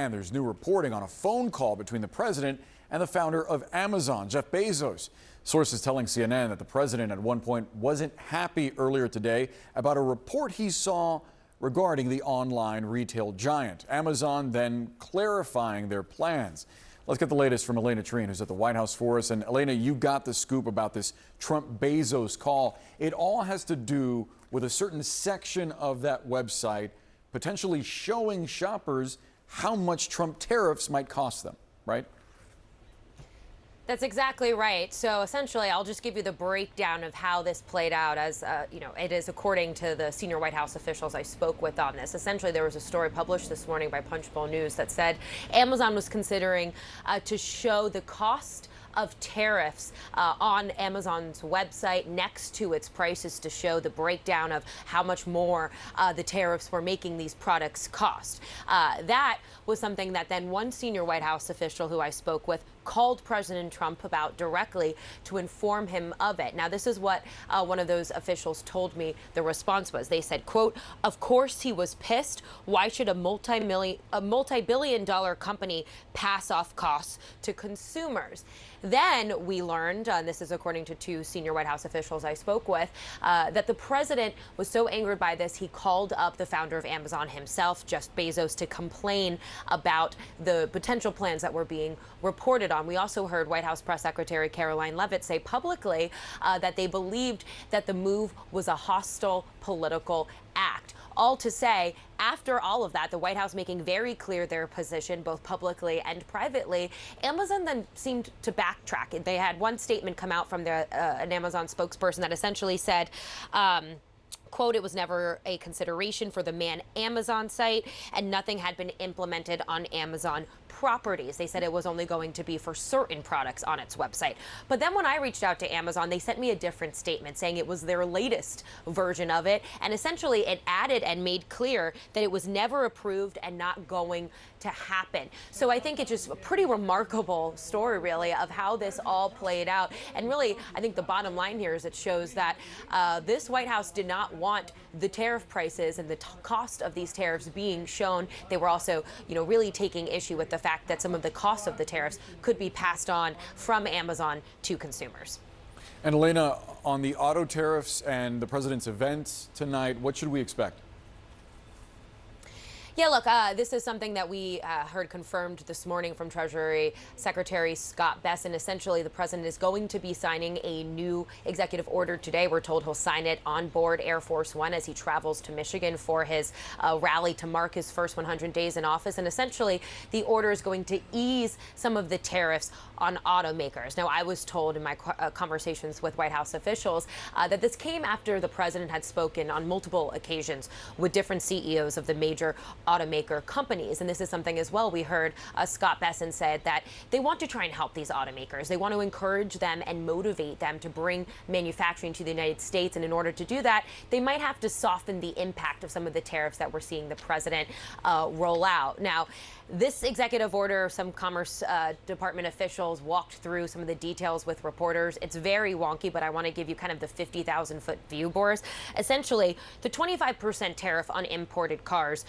CNN, there's new reporting on a phone call between the president and the founder of Amazon, Jeff Bezos. Sources telling CNN that the president at one point wasn't happy earlier today about a report he saw regarding the online retail giant. Amazon then clarifying their plans. Let's get the latest from Elena Treen, who's at the White House for us. And Elena, you got the scoop about this Trump-Bezos call. It all has to do with a certain section of that website potentially showing shoppers how much Trump tariffs might cost them, right? That's exactly right. So essentially, I'll just give you the breakdown of how this played out as, it is according to the senior White House officials I spoke with on this. Essentially, there was a story published this morning by Punchbowl News that said Amazon was considering to show the cost of tariffs on Amazon's website next to its prices to show the breakdown of how much more the tariffs were making these products cost. That was something that then one senior White House official who I spoke with called President Trump about directly to inform him of it. Now, this is what one of those officials told me the response was. They said, quote, "Of course he was pissed. Why should a multi-billion-dollar company pass off costs to consumers?" Then we learned, and this is according to two senior White House officials I spoke with, that the president was so angered by this, he called up the founder of Amazon himself, Jeff Bezos, to complain about the potential plans that were being reported on. We also heard White House Press Secretary Karoline Leavitt say publicly that they believed that the move was a hostile political act. All to say, after all of that, the White House making very clear their position, both publicly and privately, Amazon then seemed to backtrack. They had one statement come out from an Amazon spokesperson that essentially said, quote, "It was never a consideration for the Man Amazon site, and nothing had been implemented on Amazon properties." They said it was only going to be for certain products on its website. But then when I reached out to Amazon, they sent me a different statement saying it was their latest version of it. And essentially it added and made clear that it was never approved and not going to happen. So I think it's just a pretty remarkable story, really, of how this all played out. And really, I think the bottom line here is it shows that this White House did not want the tariff prices and the cost of these tariffs being shown. They were also, really taking issue with the fact that some of the costs of the tariffs could be passed on from Amazon to consumers. And Elena, on the auto tariffs and the president's event tonight, what should we expect? Yeah, look, this is something that we heard confirmed this morning from Treasury Secretary Scott Bessent. Essentially, the president is going to be signing a new executive order today. We're told he'll sign it on board Air Force One as he travels to Michigan for his rally to mark his first 100 days in office. And essentially, the order is going to ease some of the tariffs on automakers. Now, I was told in my conversations with White House officials that this came after the president had spoken on multiple occasions with different CEOs of the major automaker companies. And this is something as well we heard Scott Bessent said that they want to try and help these automakers. They want to encourage them and motivate them to bring manufacturing to the United States. And in order to do that, they might have to soften the impact of some of the tariffs that we're seeing the president roll out. Now, this executive order, some Commerce Department officials walked through some of the details with reporters. It's very wonky, but I want to give you kind of the 50,000-foot view, Boris. Essentially, the 25% tariff on imported cars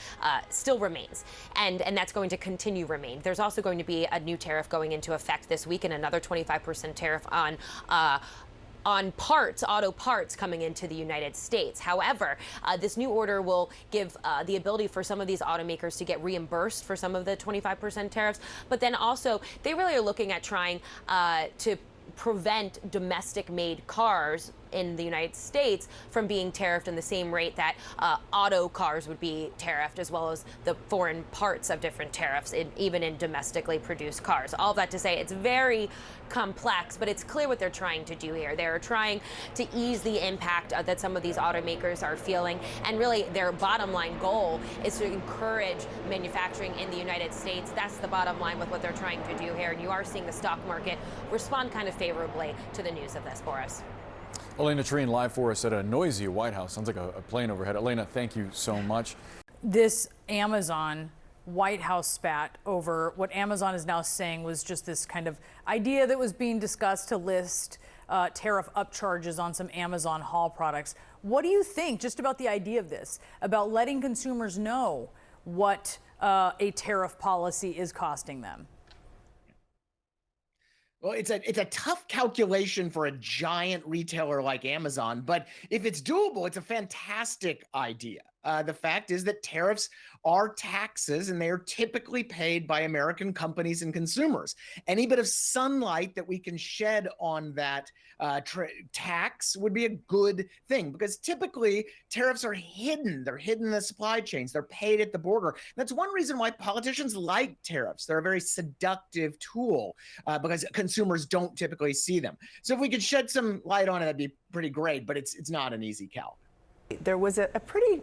still remains, and that's going to continue remain. There's also going to be a new tariff going into effect this week, and another 25% tariff on parts, auto parts coming into the United States. However, this new order will give the ability for some of these automakers to get reimbursed for some of the 25% tariffs, but then also they really are looking at trying to prevent domestic-made cars in the United States from being tariffed in the same rate that auto cars would be tariffed, as well as the foreign parts of different tariffs, even in domestically produced cars. All that to say, it's very complex, but it's clear what they're trying to do here. They're trying to ease the impact that some of these automakers are feeling, and really their bottom line goal is to encourage manufacturing in the United States. That's the bottom line with what they're trying to do here, and you are seeing the stock market respond kind of favorably to the news of this, Boris. Elena Treen live for us at a noisy White House. Sounds like a plane overhead. Elena, thank you so much. This Amazon White House spat over what Amazon is now saying was just this kind of idea that was being discussed to list tariff upcharges on some Amazon haul products. What do you think just about the idea of this, about letting consumers know what a tariff policy is costing them? Well, it's a tough calculation for a giant retailer like Amazon, but if it's doable, it's a fantastic idea. The fact is that tariffs are taxes, and they are typically paid by American companies and consumers. Any bit of sunlight that we can shed on that tax would be a good thing, because typically tariffs are hidden. They're hidden in the supply chains. They're paid at the border. That's one reason why politicians like tariffs. They're a very seductive tool because consumers don't typically see them. So if we could shed some light on it, that'd be pretty great, but it's not an easy calc. There was a pretty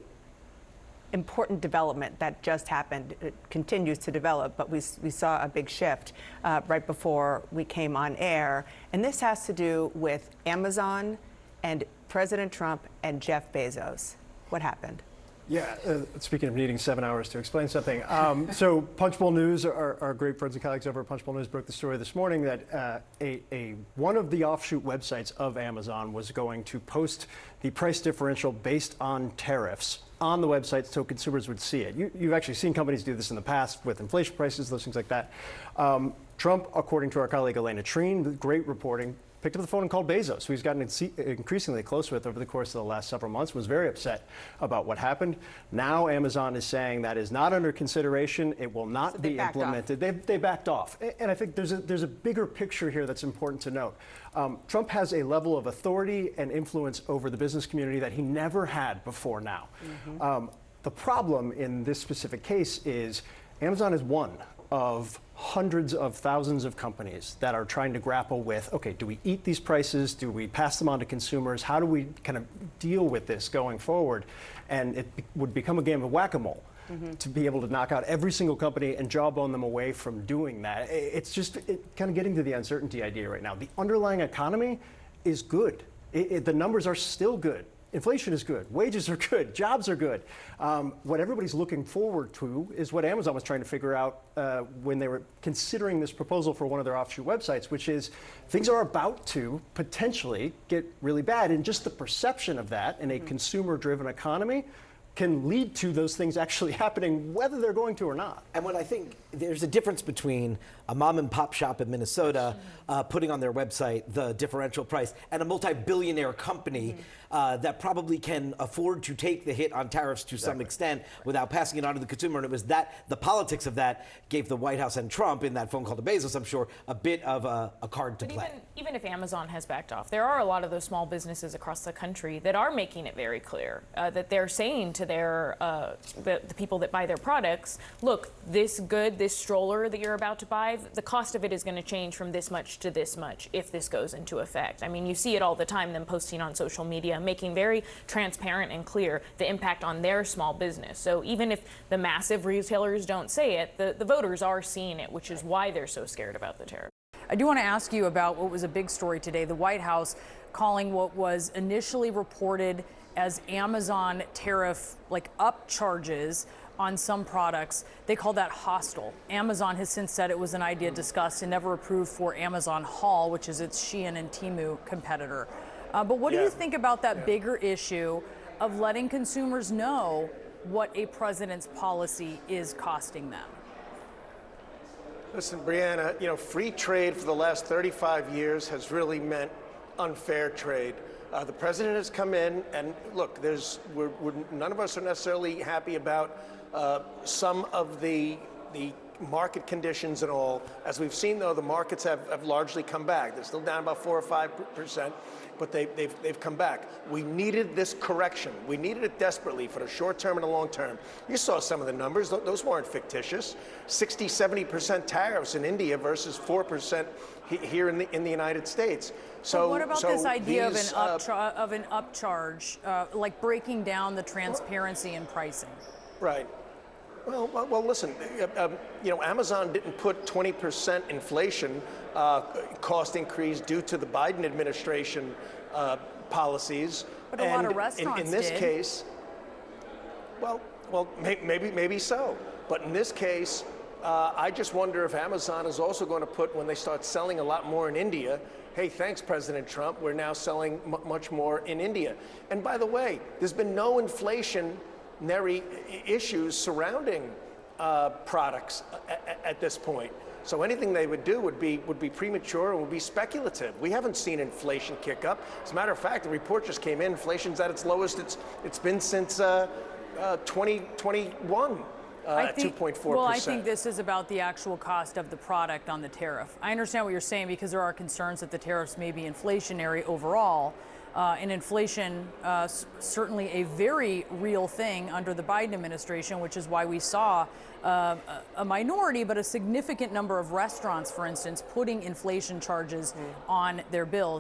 important development that just happened. It continues to develop, but we saw a big shift right before we came on air. And this has to do with Amazon and President Trump and Jeff Bezos. What happened? Yeah, speaking of needing 7 hours to explain something. So Punchbowl News, our great friends and colleagues over at Punchbowl News broke the story this morning that one of the offshoot websites of Amazon was going to post the price differential based on tariffs on the website so consumers would see it. You've actually seen companies do this in the past with inflation prices, those things like that. Trump, according to our colleague Elena Treen, with great reporting, picked up the phone and called Bezos, who he's gotten increasingly close with over the course of the last several months, was very upset about what happened. Now Amazon is saying that is not under consideration. It will not be implemented. They backed off. And I think there's a bigger picture here that's important to note. Trump has a level of authority and influence over the business community that he never had before now. Mm-hmm. The problem in this specific case is Amazon is one of hundreds of thousands of companies that are trying to grapple with, okay, do we eat these prices? Do we pass them on to consumers? How do we kind of deal with this going forward? And it would become a game of whack-a-mole to be able to knock out every single company and jawbone them away from doing that. It's just kind of getting to the uncertainty idea right now. The underlying economy is good. The numbers are still good. Inflation is good, wages are good, jobs are good. What everybody's looking forward to is what Amazon was trying to figure out when they were considering this proposal for one of their offshoot websites, which is things are about to potentially get really bad. And just the perception of that in a consumer-driven economy can lead to those things actually happening, whether they're going to or not. And what I think there's a difference between a mom and pop shop in Minnesota putting on their website the differential price and a multi-billionaire company that probably can afford to take the hit on tariffs to some extent without passing it on to the consumer. And it was that the politics of that gave the White House and Trump in that phone call to Bezos, I'm sure, a bit of a card to play. Even if Amazon has backed off, there are a lot of those small businesses across the country that are making it very clear that they're saying to their the people that buy their products, look, this stroller that you're about to buy, the cost of it is going to change from this much to this much if this goes into effect. I mean, you see it all the time, them posting on social media, making very transparent and clear the impact on their small business. So even if the massive retailers don't say it, the voters are seeing it, which is why they're so scared about the tariff. I do want to ask you about what was a big story today, the White House calling what was initially reported as Amazon tariff upcharges on some products. They call that hostile. Amazon has since said it was an idea discussed and never approved for Amazon Haul, which is its Shein and Temu competitor. But what do you think about that bigger issue of letting consumers know what a president's policy is costing them? Listen, Brianna, free trade for the last 35 years has really meant unfair trade. The president has come in, and look, none of us are necessarily happy about some of the market conditions and all. As we've seen, though, the markets have largely come back. They're still down about 4 or 5%, but they've come back. We needed this correction. We needed it desperately for the short term and the long term. You saw some of the numbers. Those weren't fictitious. 60, 70% tariffs in India versus 4% here in the United States. So what about this idea of an upcharge, like breaking down the transparency in pricing? Right. Well, listen, Amazon didn't put 20% inflation cost increase due to the Biden administration policies. But a lot of restaurants in this case, well, maybe so. But in this case, I just wonder if Amazon is also going to put, when they start selling a lot more in India, hey, thanks, President Trump, we're now selling much more in India. And by the way, there's been no inflationary issues surrounding products at this point. So anything they would do would be premature and would be speculative. We haven't seen inflation kick up. As a matter of fact, the report just came in. Inflation's at its lowest it's been since 2021. At 2.4%. Well, I think this is about the actual cost of the product on the tariff. I understand what you're saying because there are concerns that the tariffs may be inflationary overall. And inflation, certainly a very real thing under the Biden administration, which is why we saw a minority, but a significant number of restaurants, for instance, putting inflation charges on their bills.